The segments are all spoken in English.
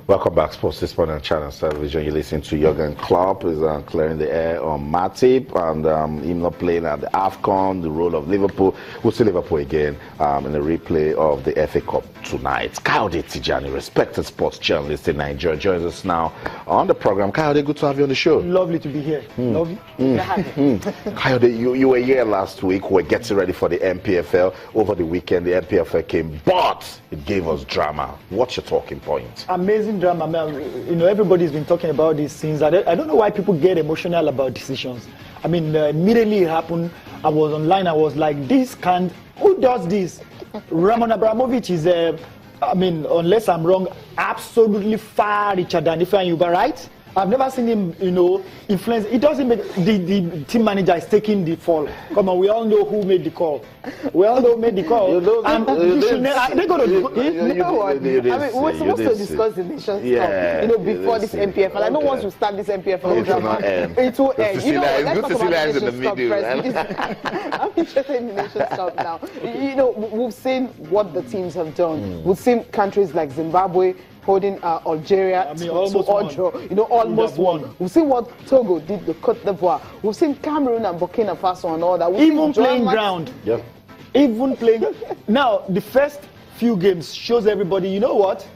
Welcome back, Sports Disport on Channel Television. You're listening to Jurgen Klopp is clearing the air on Matip and him not playing at the AFCON, the role of Liverpool. We'll see Liverpool again in the replay of the FA Cup tonight. Kayode Tijani, respected sports journalist in Nigeria, joins us now on the program. Kayode, good to have you on the show. Lovely to be here. Lovely. Kayode, you were here last week. We're getting ready for the MPFL. Over the weekend, the MPFL came, but it gave us drama. What's your talking point? Amazing drama. You know, everybody's been talking about these things. I don't know why people get emotional about decisions. I mean, immediately it happened. I was online. I was like, this can't. Who does this? Roman Abramovich is, I mean, unless I'm wrong, absolutely far richer than Ifeanyi Uba, right? I've never seen him, you know, influence. It doesn't make the team manager is taking the fall. Come on, we all know who made the call. We all know who made the call. They're going to do. You know what? I mean, we're supposed to discuss the Nations Cup, you know, before this MPFL. I know once we start this MPFL drama, it will end. You know, let's talk about the Nations Cup first. I'm interested in the Nations Cup now. You know, we've seen what the teams have done. We've seen countries like Zimbabwe holding Algeria to draw, you know, almost won. We've seen what Togo did to Cote d'Ivoire. We've seen Cameroon and Burkina Faso and all that. Even playing ground. Yep. Even playing. Now, the first few games shows everybody, you know what?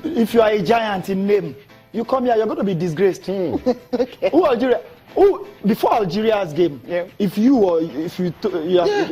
If you are a giant in name, you come here, you're going to be disgraced. Okay. Who Algeria? Before Algeria's game, if you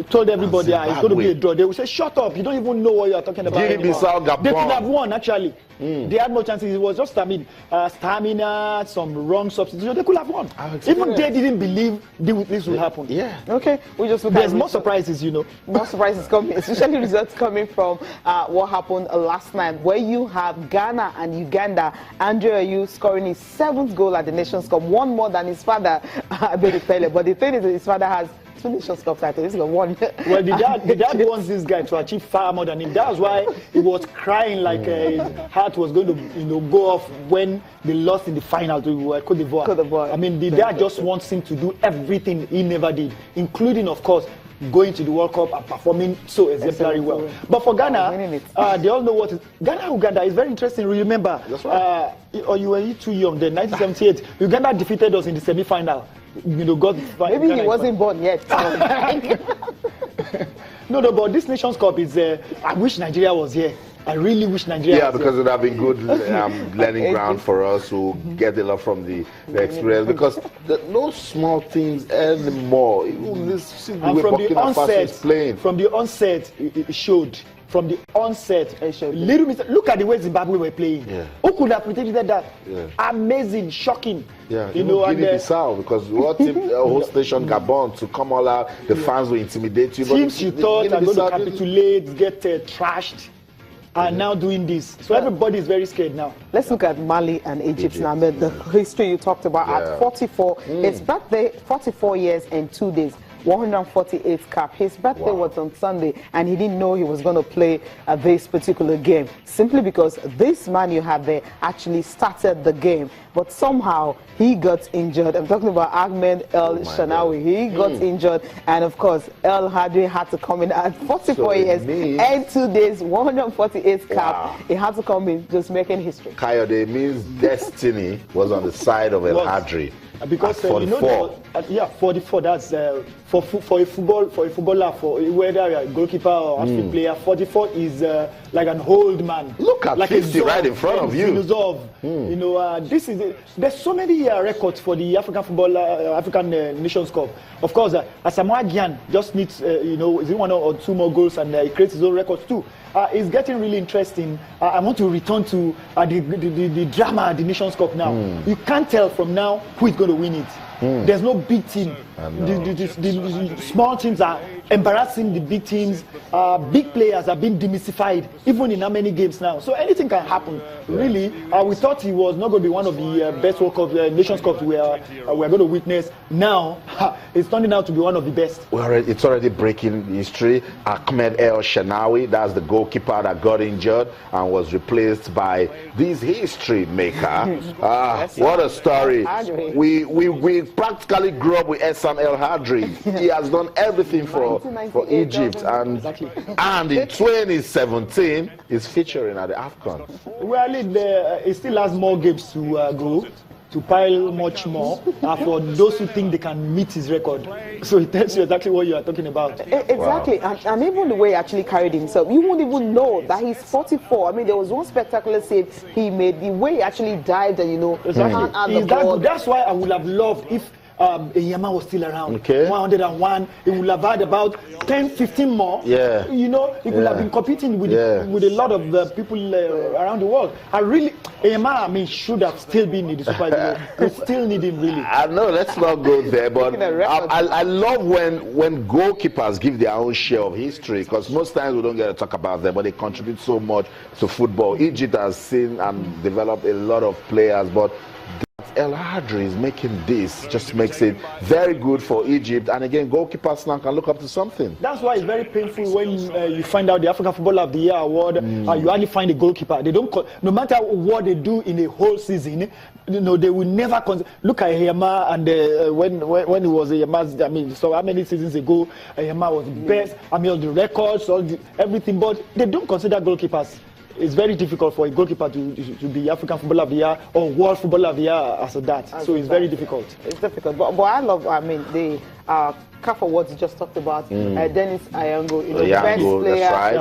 told everybody it's going to be a draw, they would say, shut up, you don't even know what you are talking about anymore. They could have won, actually. They had no chances. It was just, stamina, some wrong substitution. They could have won. Even they didn't believe this would happen. Yeah. Okay. We just There's more surprises, you know. More surprises coming, especially results coming from what happened last night, where you have Ghana and Uganda. Andrew Ayew scoring his 7th goal at the Nations Cup, one more than his father, Abedi. But the thing is, his father has 2 Nations Cup titles. He's got 1. Well, the dad wants this guy to achieve far more than him. That's why he was crying like his heart was going to, you know, go off when they lost in the final to Cote d'Ivoire. I mean, the dad just wants him to do everything he never did, including, of course, going to the World Cup and performing so exemplary well. But for Ghana, they all know what is Ghana-Uganda is very interesting. Remember, or you were too young then, 1978, Uganda defeated us in the semi-final. You know, maybe he wasn't born yet. No, but this Nations Cup is, I wish Nigeria was here. I really wish Nigeria was because it would have been good learning ground for us who get a lot from the experience. Because no small things anymore. Even this, and from the onset, from the onset, it showed. From the onset, little mistake. Look at the way Zimbabwe were playing. Who could have predicted that? Amazing, shocking. You know, and Bissau, because what if host nation Gabon to come all out, the fans will intimidate you. Teams you thought are going to capitulate, get trashed, are now doing this. So everybody is very scared now. Let's look at Mali and Egypt now. The history you talked about at 44. His birthday, 44 years and 2 days. 148th cap. His birthday was on Sunday, and he didn't know he was going to play this particular game, simply because this man you have there actually started the game, but somehow he got injured. I'm talking about Ahmed El Shanawi. He got injured, and of course El Hadri had to come in at 44 years and 2 days, 148th cap. He had to come in, just making history. Kayode, means destiny was on the side of El Hadri. Because you know, 44. That's for a footballer, for whether you're a goalkeeper or outfield player. 44 is like an old man. Look at like 50 right in front of you. You know, this is there's so many records for the African football, African Nations Cup. Of course, Asamoah Gyan just needs, you know, is it 1 or 2 more goals, and he creates his own records too. It's getting really interesting. I want to return to the drama at the Nations Cup now. You can't tell from now who is going to win it. There's no big team. The small teams are embarrassing the big teams. Big players are being demystified, even in how many games now. So anything can happen. Really, we thought he was not going to be one of the best World Cup, Nations Cups we're going to witness. Now, it's turning out to be one of the best. It's already breaking history. Ahmed El Shanawi, that's the goalkeeper that got injured and was replaced by this history maker. What a story. We practically grew up with Essam El Hadri. He has done everything for Egypt, and in 2017 he's featuring at the AFCON. Well, it still has more games to go, to pile much more for those who think they can meet his record. So it tells you exactly what you are talking about. Exactly, wow. and even the way he actually carried himself, you won't even know that he's 44. I mean, there was one spectacular save he made, the way he actually dived and, exactly. That's why I would have loved if Yama was still around. 101, he would have had about 10, 15 more. Yeah. He could have been competing with a lot of people around the world. Yama, should have still been in the Super League. We still need him, really. I know, let's not go there, but I love when goalkeepers give their own share of history, because most times we don't get to talk about them, but they contribute so much to football. Egypt has seen and developed a lot of players, but El Hadri is making this, just makes it very good for Egypt. And again, goalkeepers now can look up to something. That's why it's very painful when you find out the African Footballer of the Year award, you only find a goalkeeper. They don't, no matter what they do in a whole season, they will never look at Yama, and when he was Yama, so how many seasons ago, Yama was the best, all the records, everything, but they don't consider goalkeepers. It's very difficult for a goalkeeper to be African Footballer of the Year or World Footballer of the Year as that. So it's very difficult. It's difficult. But I love, the CAF awards you just talked about. Dennis Ayango, best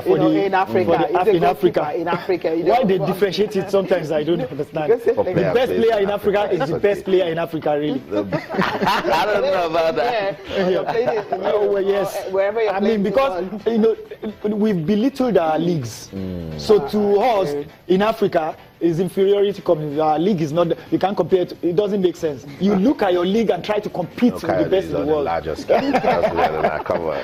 player in Africa. In Africa. Why they differentiate it sometimes I don't understand. The best player in Africa is the best player in Africa, really. I don't know about that. Yes. Wherever you're because we've belittled our leagues. So to us in Africa, is inferiority coming. Our league is not, you can't compare it. It doesn't make sense. You look at your league and try to compete with the best in the world. Come on.